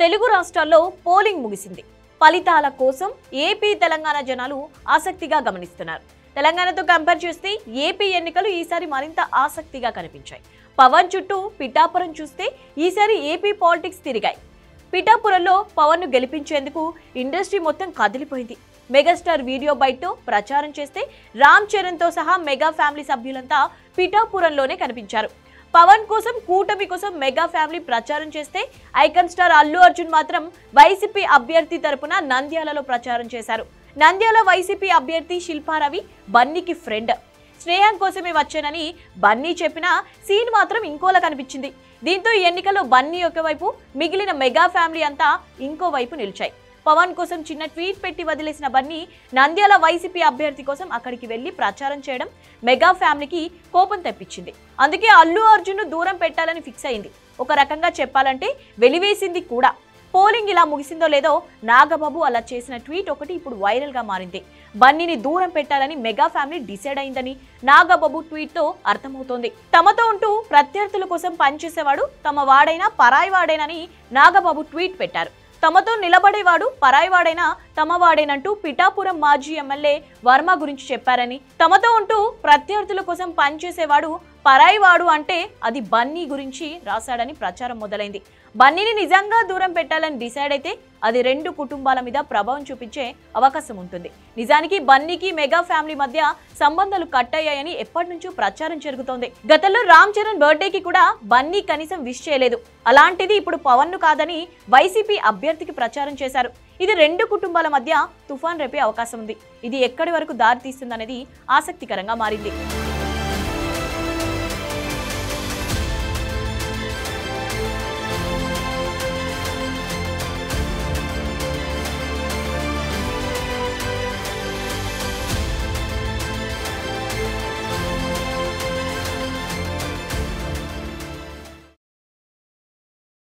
తెలుగు రాష్ట్రాల్లో పోలింగ్ ముగిసింది. ఫలితాల కోసం ఏపీ తెలంగాణ జనాలు ఆసక్తిగా గమనిస్తున్నారు. తెలంగాణతో కంపేర్ చేస్తే ఏపీ ఎన్నికలు ఈసారి మరింత ఆసక్తిగా కనిపించాయి. పవన్ చుట్టూ పిఠాపురం చూస్తే ఈసారి ఏపీ పాలిటిక్స్ తిరిగాయి. పిఠాపురంలో పవన్ ను గెలిపించేందుకు ఇండస్ట్రీ మొత్తం కదిలిపోయింది. మెగాస్టార్ వీడియో బైట్తో ప్రచారం చేస్తే రామ్ చరణ్ తో సహా మెగా ఫ్యామిలీ సభ్యులంతా పిఠాపురంలోనే కనిపించారు. పవన్ కోసం కూటమి కోసం మెగా ఫ్యామిలీ ప్రచారం చేస్తే ఐకాన్ స్టార్ అల్లు అర్జున్ మాత్రం వైసీపీ అభ్యర్థి తరపున నంద్యాలలో ప్రచారం చేశారు. నంద్యాల వైసీపీ అభ్యర్థి శిల్పారవి బన్నీకి ఫ్రెండ్. స్నేహం కోసమే వచ్చానని బన్నీ చెప్పిన సీన్ మాత్రం ఇంకోలా కనిపించింది. దీంతో ఈ ఎన్నికల్లో బన్నీ ఒకవైపు, మిగిలిన మెగా ఫ్యామిలీ అంతా ఇంకోవైపు నిలిచాయి. పవన్ కోసం చిన్న ట్వీట్ పెట్టి వదిలేసిన బన్నీ నంద్యాల వైసీపీ అభ్యర్థి కోసం అక్కడికి వెళ్లి ప్రచారం చేయడం మెగా ఫ్యామిలీకి కోపం తెప్పించింది. అందుకే అల్లు అర్జున్ దూరం పెట్టాలని ఫిక్స్ అయింది. ఒక రకంగా చెప్పాలంటే వెలివేసింది కూడా. పోలింగ్ ఇలా ముగిసిందో లేదో నాగబాబు అలా చేసిన ట్వీట్ ఒకటి ఇప్పుడు వైరల్ గా మారింది. బన్నీని దూరం పెట్టాలని మెగా ఫ్యామిలీ డిసైడ్ అయిందని నాగబాబు ట్వీట్ తో అర్థమవుతోంది. తమతో ఉంటూ ప్రత్యర్థుల కోసం పనిచేసేవాడు తమ వాడైనా పరాయి వాడేనని నాగబాబు ట్వీట్ పెట్టారు. తమతో నిలబడేవాడు పరాయివాడైనా తమవాడేనంటూ పిఠాపురం మాజీ ఎమ్మెల్యే వర్మ గురించి చెప్పారని, తమతో ఉంటూ ప్రత్యర్థుల కోసం పనిచేసేవాడు పరాయివాడు అంటే అది బన్నీ గురించి రాశాడని ప్రచారం మొదలైంది. బన్నీని నిజంగా దూరం పెట్టాలని డిసైడ్ అయితే అది రెండు కుటుంబాల మీద ప్రభావం చూపించే అవకాశం ఉంటుంది. నిజానికి బన్నీకి మెగా ఫ్యామిలీ మధ్య సంబంధాలు కట్ అయ్యాయని ఎప్పటి నుంచో ప్రచారం జరుగుతోంది. గతంలో రామ్ చరణ్ బర్త్డేకి కూడా బన్నీ కనీసం విష్ చేయలేదు. అలాంటిది ఇప్పుడు పవన్ ను కాదని వైసీపీ అభ్యర్థికి ప్రచారం చేశారు. ఇది రెండు కుటుంబాల మధ్య తుఫాన్ రేపే అవకాశం ఉంది. ఇది ఎక్కడి వరకు దారి తీస్తుందనేది ఆసక్తికరంగా మారింది.